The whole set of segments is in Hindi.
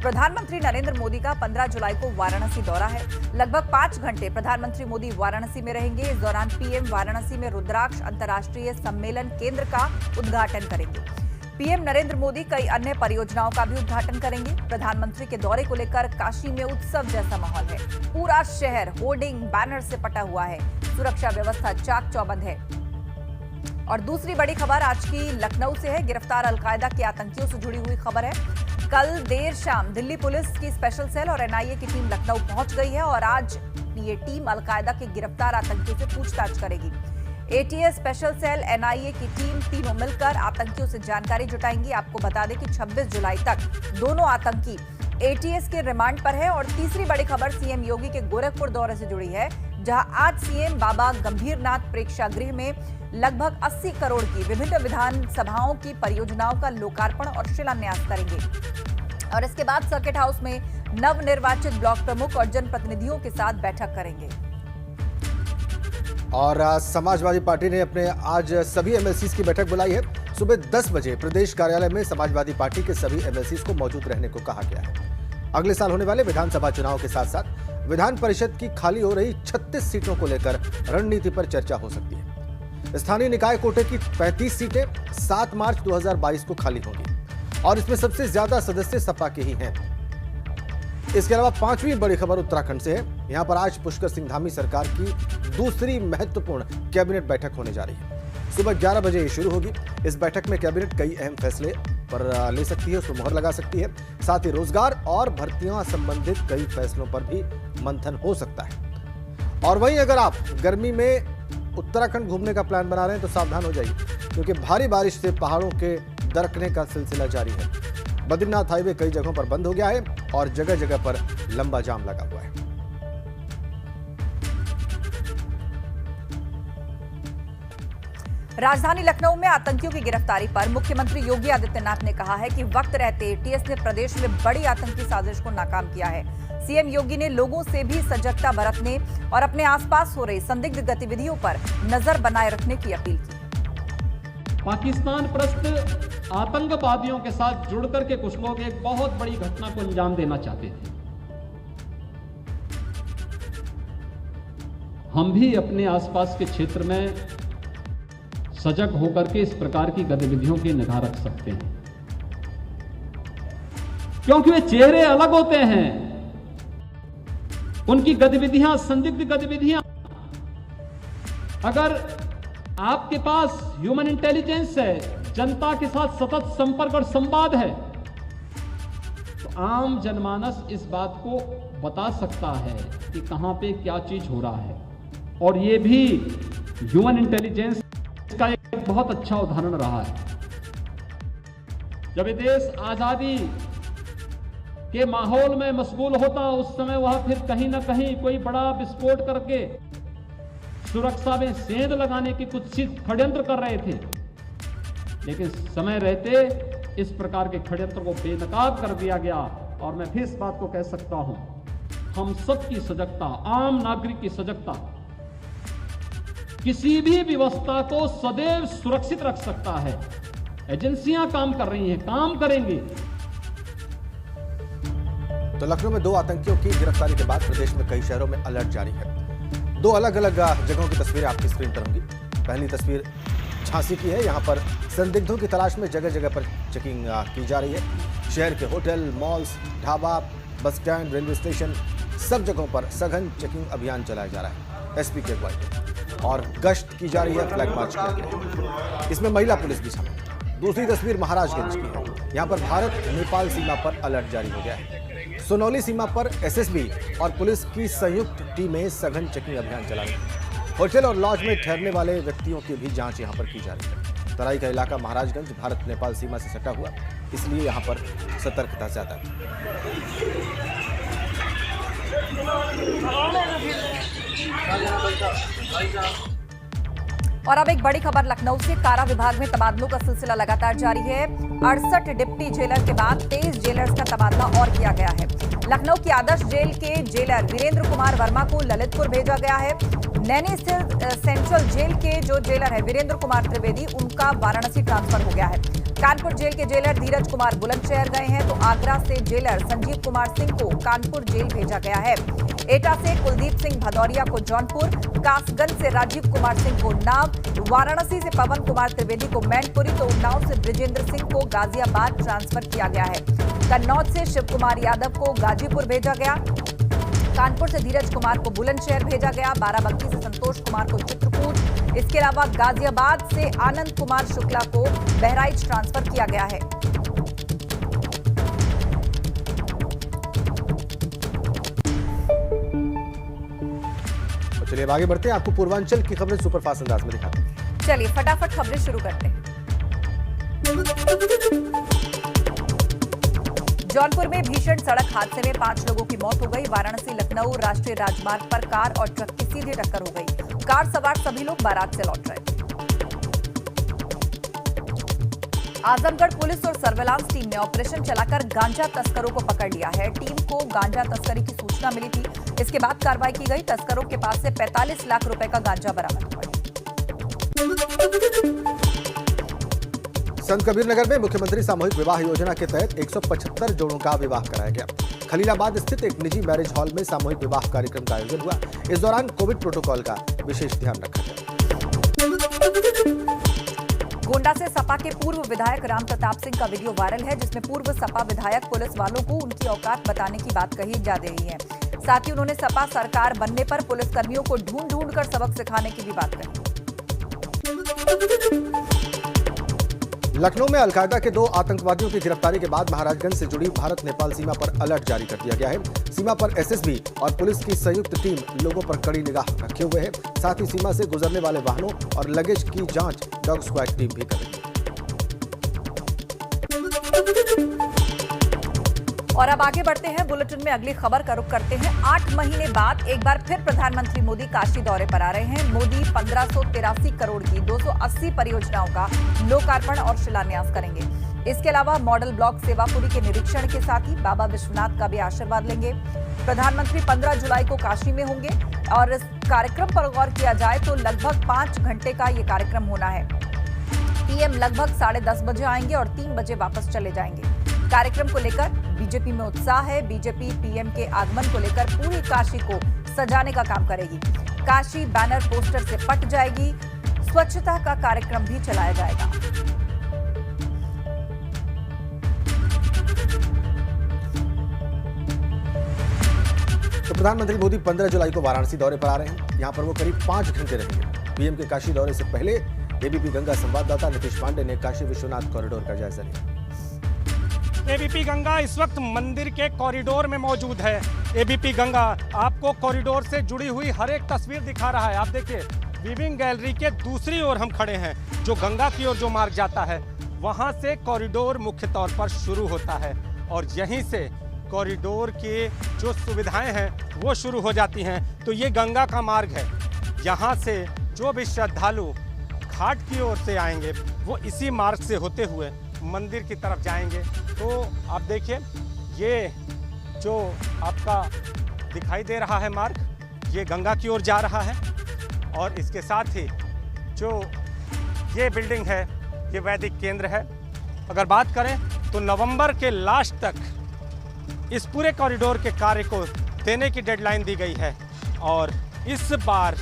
प्रधानमंत्री नरेंद्र मोदी का 15 जुलाई को वाराणसी दौरा है। लगभग 5 घंटे प्रधानमंत्री मोदी वाराणसी में रहेंगे। इस दौरान पीएम वाराणसी में रुद्राक्ष अंतर्राष्ट्रीय सम्मेलन केंद्र का उद्घाटन करेंगे। पीएम नरेंद्र मोदी कई अन्य परियोजनाओं का भी उद्घाटन करेंगे। प्रधानमंत्री के दौरे को लेकर काशी में उत्सव जैसा माहौल है। पूरा शहर होर्डिंग बैनर से पटा हुआ है। सुरक्षा व्यवस्था चाक चौबंद है। और दूसरी बड़ी खबर आज की लखनऊ से है। गिरफ्तार अलकायदा के आतंकियों से जुड़ी हुई खबर है। कल देर शाम दिल्ली पुलिस की स्पेशल सेल और एनआईए की टीम लखनऊ पहुंच गई है और आज ये टीम अलकायदा के गिरफ्तार आतंकियों से पूछताछ करेगी। एटीएस स्पेशल सेल एनआईए की टीम तीनों मिलकर आतंकियों से जानकारी जुटाएंगी। आपको बता दें कि 26 जुलाई तक दोनों आतंकी एटीएस के रिमांड पर है। और तीसरी बड़ी खबर सीएम योगी के गोरखपुर दौरे से जुड़ी है, जहां आज सीएम बाबा गंभीरनाथ प्रेक्षागृह में लगभग 80 करोड़ की विभिन्न विधानसभाओं की परियोजनाओं का लोकार्पण और शिलान्यास करेंगे। और इसके बाद सर्किट हाउस में नवनिर्वाचित ब्लॉक प्रमुख और जनप्रतिनिधियों के साथ बैठक करेंगे। और समाजवादी पार्टी ने अपने आज सभी एमएलसीज की बैठक बुलाई है। सुबह 10 बजे प्रदेश कार्यालय में समाजवादी पार्टी के सभी एमएलसीज को मौजूद रहने को कहा गया है। अगले साल होने वाले विधानसभा चुनाव के साथ साथ विधान परिषद की खाली हो रही 36 सीटों को लेकर रणनीति पर चर्चा हो सकती है। स्थानीय निकाय कोटे की 35 सीटें 7 मार्च 2022 को खाली होंगी और इसमें सबसे ज्यादा सदस्य सपा के ही हैं। इसके अलावा 5वीं बड़ी खबर उत्तराखंड से है। यहां पर आज पुष्कर सिंह धामी सरकार की दूसरी महत्वपूर्ण कैबिनेट बैठक होने जा रही है। सुबह 11 बजे ये शुरू होगी। इस बैठक में कैबिनेट कई अहम फैसले पर ले सकती है, उस पर मुहर लगा सकती है। साथ ही रोजगार और भर्तियों संबंधित कई फैसलों पर भी मंथन हो सकता है। और वहीं अगर आप गर्मी में उत्तराखंड घूमने का प्लान बना रहे हैं तो सावधान हो जाइए, क्योंकि भारी बारिश से पहाड़ों के दरकने का सिलसिला जारी है। बद्रीनाथ हाईवे कई जगहों पर बंद हो गया है और जगह जगह पर लंबा जाम लगा हुआ है। राजधानी लखनऊ में आतंकियों की गिरफ्तारी पर मुख्यमंत्री योगी आदित्यनाथ ने कहा है कि वक्त रहते एटीएस ने प्रदेश में बड़ी आतंकी साजिश को नाकाम किया है। सीएम योगी ने लोगों से भी सजगता बरतने और अपने आसपास हो रही संदिग्ध गतिविधियों पर नजर बनाए रखने की अपील की। पाकिस्तान परस्त आतंकवादियों के साथ जुड़ करके कुछ लोग एक बहुत बड़ी घटना को अंजाम देना चाहते थे। हम भी अपने आसपास के क्षेत्र में सजग होकर के इस प्रकार की गतिविधियों की निगाह रख सकते हैं, क्योंकि वे चेहरे अलग होते हैं। उनकी गतिविधियां संदिग्ध गतिविधियां, अगर आपके पास ह्यूमन इंटेलिजेंस है, जनता के साथ सतत संपर्क और संवाद है, तो आम जनमानस इस बात को बता सकता है कि कहां पे क्या चीज हो रहा है। और ये भी ह्यूमन इंटेलिजेंस का एक बहुत अच्छा उदाहरण रहा है। जब ये देश आजादी के माहौल में मशगूल होता, उस समय वह फिर कहीं ना कहीं कोई बड़ा विस्फोट करके सुरक्षा में सेंध लगाने की कुछ षड्यंत्र कर रहे थे, लेकिन समय रहते इस प्रकार के षड्यंत्र को बेनकाब कर दिया गया। और मैं फिर इस बात को कह सकता हूं, हम सबकी सजगता, आम नागरिक की सजगता किसी भी व्यवस्था को सदैव सुरक्षित रख सकता है। एजेंसियां काम कर रही हैं, काम करेंगे। तो लखनऊ में 2 आतंकियों की गिरफ्तारी के बाद प्रदेश में कई शहरों में अलर्ट जारी है। 2 अलग अलग जगहों की तस्वीरें आपकी स्क्रीन पर होंगी। पहली तस्वीर झांसी की है। यहां पर संदिग्धों की तलाश में जगह जगह पर चेकिंग की जा रही है। शहर के hotel, malls, dhaba, bus stand, railway station, सब जगहों पर सघन चेकिंग अभियान चलाया जा रहा है। एसपी के अगुवाई और गश्त की जा रही है। फ्लैग मार्च किया गया। इसमें महिला पुलिस भी शामिल। दूसरी तस्वीर महाराजगंज की है। यहां पर भारत नेपाल सीमा पर अलर्ट जारी हो गया है। सोनौली सीमा पर एसएसबी और पुलिस की संयुक्त टीमें सघन चेकिंग अभियान चला रही है। होटल और लॉज में ठहरने वाले व्यक्तियों की भी जांच यहां पर की जा रही है। तराई का इलाका महाराजगंज भारत नेपाल सीमा से सटा हुआ, इसलिए यहां पर सतर्कता ज्यादा है। और अब एक बड़ी खबर लखनऊ से। कारा विभाग में तबादलों का सिलसिला लगातार जारी है। 68 डिप्टी जेलर के बाद 23 जेलर्स का तबादला और किया गया है। लखनऊ की आदर्श जेल के जेलर वीरेंद्र कुमार वर्मा को ललितपुर भेजा गया है। नैनी स्थित सेंट्रल जेल के जो जेलर है वीरेंद्र कुमार त्रिवेदी, उनका वाराणसी ट्रांसफर हो गया है। कानपुर जेल के जेलर धीरज कुमार बुलंदशहर गए हैं, तो आगरा से जेलर संजीव कुमार सिंह को कानपुर जेल भेजा गया है। एटा से कुलदीप सिंह भदौरिया को जौनपुर, कासगंज से राजीव कुमार सिंह को उन्नाव, वाराणसी से पवन कुमार त्रिवेदी को मैनपुरी, तो उन्नाव से ब्रिजेंद्र सिंह को गाजियाबाद ट्रांसफर किया गया है। कन्नौज से शिव कुमार यादव को गाजीपुर भेजा गया। कानपुर से धीरज कुमार को बुलंदशहर भेजा गया। बाराबंकी से संतोष कुमार को चित्रकूट, इसके अलावा गाजियाबाद से आनंद कुमार शुक्ला को बहराइच ट्रांसफर किया गया है। तो चलिए अब आगे बढ़ते हैं, आपको पूर्वांचल की खबरें सुपरफास्ट अंदाज में दिखाते हैं। चलिए फटाफट खबरें शुरू करते हैं। जौनपुर में भीषण सड़क हादसे में 5 लोगों की मौत हो गई। वाराणसी लखनऊ राष्ट्रीय राजमार्ग पर कार और ट्रक की सीधी टक्कर हो गई। कार सवार सभी लोग बारात से लौट रहे थे। आजमगढ़ पुलिस और सर्विलांस टीम ने ऑपरेशन चलाकर गांजा तस्करों को पकड़ लिया है। टीम को गांजा तस्करी की सूचना मिली थी, इसके बाद कार्रवाई की गई। तस्करों के पास से 45 लाख रुपए का गांजा बरामद हुआ। संत कबीर नगर में मुख्यमंत्री सामूहिक विवाह योजना के तहत 175 जोड़ों का विवाह कराया गया। खलीलाबाद स्थित एक निजी मैरिज हॉल में सामूहिक विवाह कार्यक्रम का आयोजन हुआ। इस दौरान कोविड प्रोटोकॉल का विशेष ध्यान रखा गया। गोंडा से सपा के पूर्व विधायक राम प्रताप सिंह का वीडियो वायरल है, जिसमें पूर्व सपा विधायक पुलिस वालों को उनकी औकात बताने की बात कही जा रही है। साथ ही उन्होंने सपा सरकार बनने पर पुलिसकर्मियों को ढूंढ कर सबक सिखाने की भी बात कही। लखनऊ में अलकायदा के 2 आतंकवादियों की गिरफ्तारी के बाद महाराजगंज से जुड़ी भारत नेपाल सीमा पर अलर्ट जारी कर दिया गया है। सीमा पर एसएसबी और पुलिस की संयुक्त टीम लोगों पर कड़ी निगाह रखे हुए है। साथ ही सीमा से गुजरने वाले वाहनों और लगेज की जांच डॉग स्क्वाड टीम भी कर रही है। और अब आगे बढ़ते हैं, बुलेटिन में अगली खबर का रुख करते हैं। 8 महीने बाद एक बार फिर प्रधानमंत्री मोदी काशी दौरे पर आ रहे हैं। मोदी 1583 करोड़ की 280 परियोजनाओं का लोकार्पण और शिलान्यास करेंगे। इसके अलावा मॉडल ब्लॉक सेवापुरी के निरीक्षण के साथ ही बाबा विश्वनाथ का भी आशीर्वाद लेंगे। प्रधानमंत्री 15 जुलाई को काशी में होंगे और इस कार्यक्रम पर गौर किया जाए तो लगभग 5 घंटे का ये कार्यक्रम होना है। पीएम लगभग 10:30 बजे आएंगे और 3 बजे वापस चले जाएंगे। कार्यक्रम को लेकर बीजेपी में उत्साह है। बीजेपी पीएम के आगमन को लेकर पूरी काशी को सजाने का काम करेगी। काशी बैनर पोस्टर से पट जाएगी। स्वच्छता का कार्यक्रम भी चलाया जाएगा। तो प्रधानमंत्री मोदी 15 जुलाई को वाराणसी दौरे पर आ रहे हैं। यहां पर वो करीब 5 घंटे रहेंगे। पीएम के काशी दौरे से पहले एबीपी गंगा संवाददाता नीतीश पांडे ने काशी विश्वनाथ कॉरिडोर का जायजा लिया। एबीपी गंगा इस वक्त मंदिर के कॉरिडोर में मौजूद है। एबीपी गंगा आपको कॉरिडोर से जुड़ी हुई हर एक तस्वीर दिखा रहा है। आप देखिए, वीविंग गैलरी के दूसरी ओर हम खड़े हैं। जो गंगा की ओर जो मार्ग जाता है, वहां से कॉरिडोर मुख्य तौर पर शुरू होता है और यहीं से कॉरिडोर की जो सुविधाएं हैं वो शुरू हो जाती हैं। तो ये गंगा का मार्ग है। यहाँ से जो भी श्रद्धालु घाट की ओर से आएंगे वो इसी मार्ग से होते हुए मंदिर की तरफ जाएंगे। तो आप देखिए, ये जो आपका दिखाई दे रहा है मार्ग, ये गंगा की ओर जा रहा है और इसके साथ ही जो ये बिल्डिंग है ये वैदिक केंद्र है। अगर बात करें तो नवंबर के लास्ट तक इस पूरे कॉरिडोर के कार्य को देने की डेडलाइन दी गई है और इस बार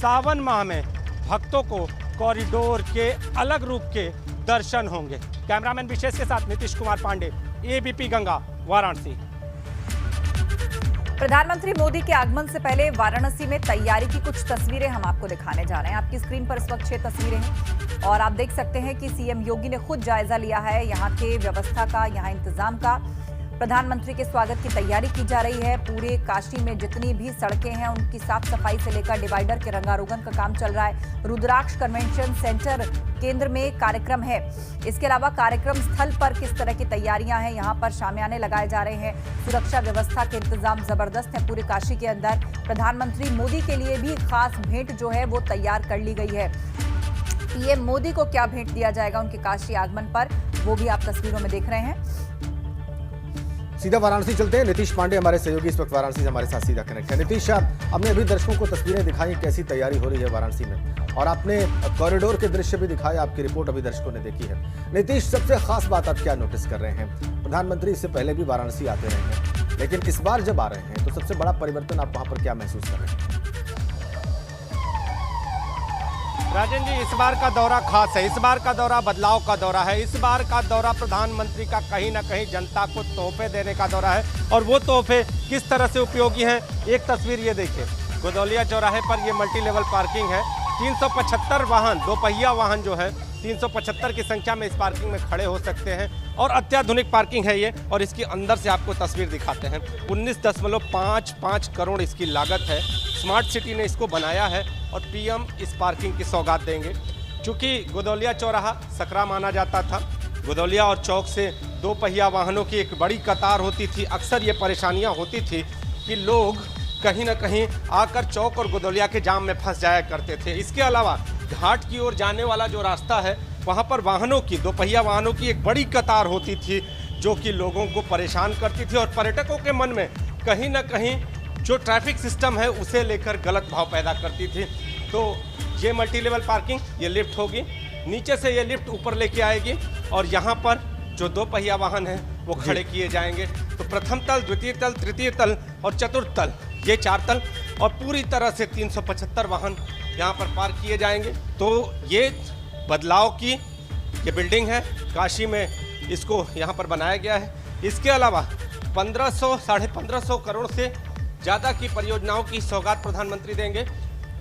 सावन माह में भक्तों को कॉरिडोर के अलग रूप के दर्शन होंगे। कैमरामैन विशेष के साथ नीतीश कुमार पांडे, एबीपी गंगा, वाराणसी। प्रधानमंत्री मोदी के आगमन से पहले वाराणसी में तैयारी की कुछ तस्वीरें हम आपको दिखाने जा रहे हैं। आपकी स्क्रीन पर इस वक्त 6 तस्वीरें हैं और आप देख सकते हैं कि सीएम योगी ने खुद जायजा लिया है यहाँ के व्यवस्था का, यहाँ इंतजाम का। प्रधानमंत्री के स्वागत की तैयारी की जा रही है। पूरे काशी में जितनी भी सड़कें हैं उनकी साफ सफाई से लेकर डिवाइडर के रंगारोगन का काम चल रहा है। रुद्राक्ष कन्वेंशन सेंटर केंद्र में कार्यक्रम है। इसके अलावा कार्यक्रम स्थल पर किस तरह की तैयारियां हैं, यहाँ पर शामियाने लगाए जा रहे हैं। सुरक्षा व्यवस्था के इंतजाम जबरदस्त है पूरे काशी के अंदर। प्रधानमंत्री मोदी के लिए भी खास भेंट जो है वो तैयार कर ली गई है। पीएम मोदी को क्या भेंट दिया जाएगा उनके काशी आगमन पर, वो भी आप तस्वीरों में देख रहे हैं। सीधा वाराणसी चलते हैं। नीतीश पांडे हमारे सहयोगी इस वक्त वाराणसी से हमारे साथ सीधा कनेक्ट है। नीतीश, हमने अभी दर्शकों को तस्वीरें दिखाई, कैसी तैयारी हो रही है वाराणसी में, और आपने कॉरिडोर के दृश्य भी दिखाए, आपकी रिपोर्ट अभी दर्शकों ने देखी है। नीतीश, सबसे खास बात आप क्या नोटिस कर रहे हैं? प्रधानमंत्री इससे पहले भी वाराणसी आते रहे हैं, लेकिन इस बार जब आ रहे हैं तो सबसे बड़ा परिवर्तन आप वहां पर क्या महसूस कर रहे हैं? राजन जी, इस बार का दौरा खास है। इस बार का दौरा बदलाव का दौरा है। इस बार का दौरा प्रधानमंत्री का कहीं ना कहीं जनता को तोहफे देने का दौरा है, और वो तोहफे किस तरह से उपयोगी हैं, एक तस्वीर ये देखिए। गोदौलिया चौराहे पर ये मल्टी लेवल पार्किंग है। 375 वाहन, दोपहिया वाहन जो है 375 की संख्या में इस पार्किंग में खड़े हो सकते हैं, और अत्याधुनिक पार्किंग है ये। और इसके अंदर से आपको तस्वीर दिखाते हैं। 19.55 करोड़ इसकी लागत है। स्मार्ट सिटी ने इसको बनाया है, और पीएम इस पार्किंग की सौगात देंगे। चूँकि गोदौलिया चौराहा सकरा माना जाता था, गोदौलिया और चौक से दोपहिया वाहनों की एक बड़ी कतार होती थी। अक्सर ये परेशानियाँ होती थी कि लोग कहीं ना कहीं आकर चौक और गोदौलिया के जाम में फंस जाया करते थे। इसके अलावा घाट की ओर जाने वाला जो रास्ता है, वहाँ पर वाहनों की, दोपहिया वाहनों की एक बड़ी कतार होती थी, जो कि लोगों को परेशान करती थी, और पर्यटकों के मन में कहीं ना कहीं जो ट्रैफिक सिस्टम है उसे लेकर गलत भाव पैदा करती थी। तो ये मल्टी लेवल पार्किंग, ये लिफ्ट होगी, नीचे से ये लिफ्ट ऊपर लेके आएगी, और यहाँ पर जो दोपहिया वाहन हैं वो खड़े किए जाएंगे। तो प्रथम तल, द्वितीय तल, तृतीय तल और चतुर्थ तल, ये 4 तल, और पूरी तरह से 375 वाहन यहाँ पर पार्क किए जाएंगे। तो ये बदलाव की ये बिल्डिंग है, काशी में इसको यहाँ पर बनाया गया है। इसके अलावा 1500-1550 करोड़ से ज़्यादा की परियोजनाओं की सौगात प्रधानमंत्री देंगे।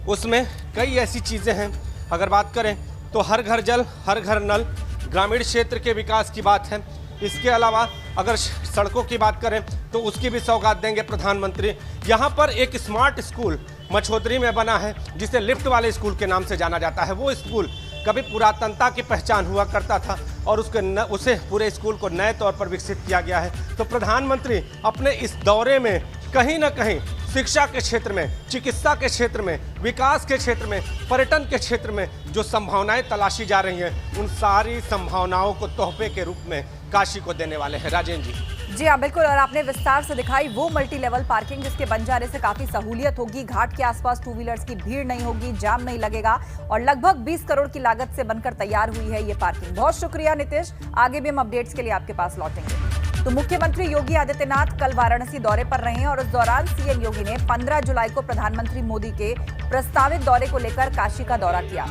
उसमें कई ऐसी चीज़ें हैं, अगर बात करें तो हर घर जल, हर घर नल, ग्रामीण क्षेत्र के विकास की बात है। इसके अलावा अगर सड़कों की बात करें तो उसकी भी सौगात देंगे प्रधानमंत्री। यहाँ पर एक स्मार्ट स्कूल मछोदरी में बना है, जिसे लिफ्ट वाले स्कूल के नाम से जाना जाता है। वो स्कूल कभी पुरातनता की पहचान हुआ करता था, और उसे पूरे स्कूल को नए तौर पर विकसित किया गया है। तो प्रधानमंत्री अपने इस दौरे में कहीं ना कहीं शिक्षा के क्षेत्र में, चिकित्सा के क्षेत्र में, विकास के क्षेत्र में, पर्यटन के क्षेत्र में जो संभावनाएं तलाशी जा रही हैं, उन सारी संभावनाओं को तोहफे के रूप में काशी को देने वाले हैं। राजेंद्र जी हाँ, बिल्कुल। और आपने विस्तार से दिखाई वो मल्टी लेवल पार्किंग, जिसके बन जाने से काफी सहूलियत होगी। घाट के आसपास 2 व्हीलर्स की भीड़ नहीं होगी, जाम नहीं लगेगा, और लगभग 20 करोड़ की लागत से बनकर तैयार हुई है ये पार्किंग। बहुत शुक्रिया नीतीश, आगे भी हम अपडेट्स के लिए आपके पास लौटेंगे। तो मुख्यमंत्री योगी आदित्यनाथ कल वाराणसी दौरे पर रहे, और उस दौरान सीएम योगी ने 15 जुलाई को प्रधानमंत्री मोदी के प्रस्तावित दौरे को लेकर काशी का दौरा किया।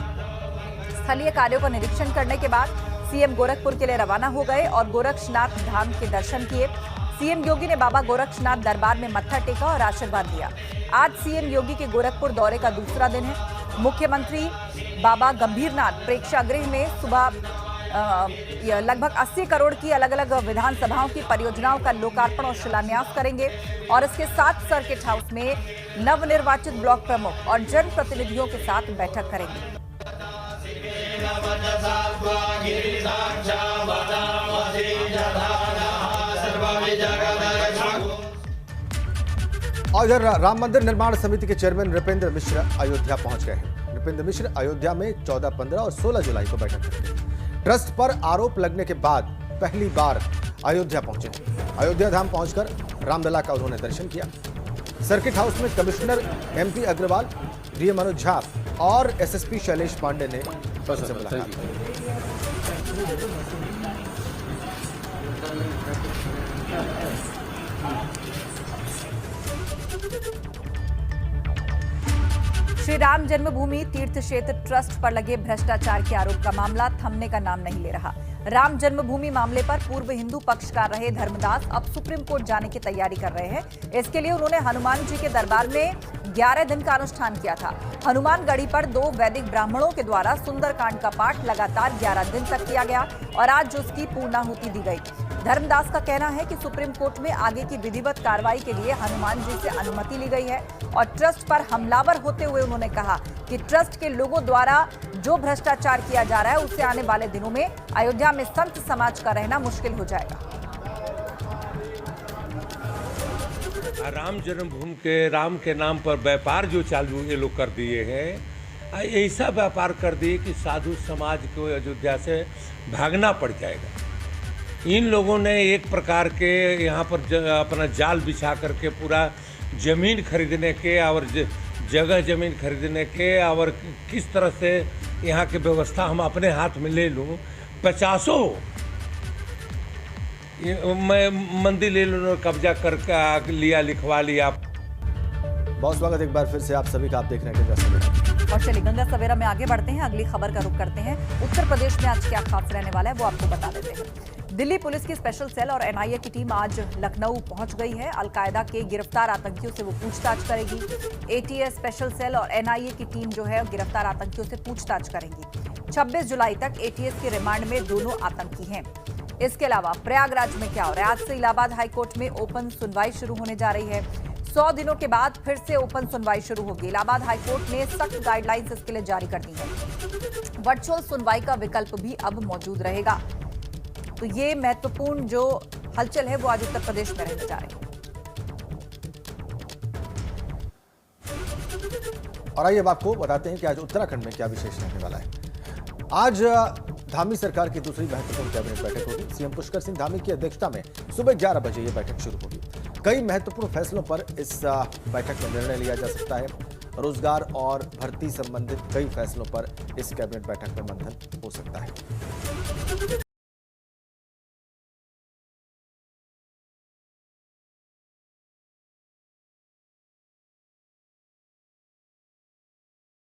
स्थलीय कार्यों का निरीक्षण करने के बाद सीएम गोरखपुर के लिए रवाना हो गए और गोरक्षनाथ धाम के दर्शन किए। सीएम योगी ने बाबा गोरक्षनाथ दरबार में मत्था टेका और आशीर्वाद दिया। आज सीएम योगी के गोरखपुर दौरे का दूसरा दिन है। मुख्यमंत्री बाबा गंभीरनाथ प्रेक्षागृह में सुबह लगभग 80 करोड़ की अलग अलग विधानसभाओं की परियोजनाओं का लोकार्पण और शिलान्यास करेंगे, और इसके साथ सर्किट हाउस में नवनिर्वाचित ब्लॉक प्रमुख और जनप्रतिनिधियों के साथ बैठक करेंगे। और इधर राम मंदिर निर्माण समिति के चेयरमैन नृपेंद्र मिश्र अयोध्या पहुंच गए हैं। नृपेंद्र मिश्र अयोध्या में 14, 15 और 16 जुलाई को बैठक करेंगे। ट्रस्ट पर आरोप लगने के बाद पहली बार अयोध्या पहुंचे। अयोध्या धाम पहुंचकर रामलला का उन्होंने दर्शन किया। सर्किट हाउस में commissioner MP Agarwal, DM Manoj Jha और एसएसपी शैलेश पांडे ने उनसे मुलाकात की। श्री राम जन्मभूमि तीर्थ क्षेत्र ट्रस्ट पर लगे भ्रष्टाचार के आरोप का मामला थमने का नाम नहीं ले रहा। राम जन्मभूमि मामले पर पूर्व हिंदू पक्षकार रहे धर्मदास अब सुप्रीम कोर्ट जाने की तैयारी कर रहे हैं। इसके लिए उन्होंने हनुमान जी के दरबार में 11 दिन का अनुष्ठान किया था। हनुमानगढ़ी पर 2 वैदिक ब्राह्मणों के द्वारा सुंदरकांड का पाठ लगातार 11 दिन तक किया गया, और आज उसकी पूर्णाहुति दी गई। धर्मदास का कहना है कि सुप्रीम कोर्ट में आगे की विधिवत कार्रवाई के लिए हनुमान जी से अनुमति ली गई है, और ट्रस्ट पर हमलावर होते हुए उन्होंने कहा कि ट्रस्ट के लोगों द्वारा जो भ्रष्टाचार किया जा रहा है उससे आने वाले दिनों में अयोध्या में संत समाज का रहना मुश्किल हो जाएगा। राम जन्मभूमि के राम के नाम पर व्यापार जो चालू ये लोग कर दिए हैं, ऐसा व्यापार कर दिए कि साधु समाज को अयोध्या से भागना पड़ जाएगा। इन लोगों ने एक प्रकार के यहाँ पर अपना जाल बिछा करके पूरा ज़मीन खरीदने के और जगह ज़मीन खरीदने के और किस तरह से यहाँ की व्यवस्था हम अपने हाथ में ले लूँ। 50 मंदिर ले लूँ, कब्जा करके लिया, लिखवा लिया। बहुत स्वागत एक बार फिर से आप सभी का। आप देख रहे हैं गंगा सवेरा। और चलिए गंगा सवेरा में आगे बढ़ते हैं, अगली खबर का रुख करते हैं। उत्तर प्रदेश में आज क्या खास रहने वाला है वो आपको बता देते हैं। दिल्ली पुलिस की स्पेशल सेल और एनआईए की टीम आज लखनऊ पहुंच गई है। अलकायदा के गिरफ्तार आतंकियों से वो पूछताछ करेगी। एटीएस स्पेशल सेल और एनआईए की टीम जो है गिरफ्तार आतंकियों से पूछताछ करेंगी। 26 जुलाई तक एटीएस के रिमांड में दोनों आतंकी हैं। इसके अलावा प्रयागराज में क्या हो रहा है, आज से इलाहाबाद हाईकोर्ट में ओपन सुनवाई शुरू होने जा रही है। 100 दिनों के बाद फिर से ओपन सुनवाई शुरू होगी। इलाहाबाद हाईकोर्ट ने सख्त गाइडलाइंस इसके लिए जारी कर दी है। वर्चुअल सुनवाई का विकल्प भी अब मौजूद रहेगा। तो ये महत्वपूर्ण जो हलचल है वो आज उत्तर प्रदेश में रहने जा रही है। और आइए अब आपको बताते हैं कि आज उत्तराखंड में क्या विशेष रहने वाला है। आज धामी सरकार की दूसरी महत्वपूर्ण कैबिनेट बैठक होगी। सीएम पुष्कर सिंह धामी की अध्यक्षता में सुबह 11 बजे यह बैठक शुरू होगी। कई महत्वपूर्ण फैसलों पर इस बैठक में निर्णय लिया जा सकता है। रोजगार और भर्ती संबंधित कई फैसलों पर इस कैबिनेट बैठक में मंथन हो सकता है।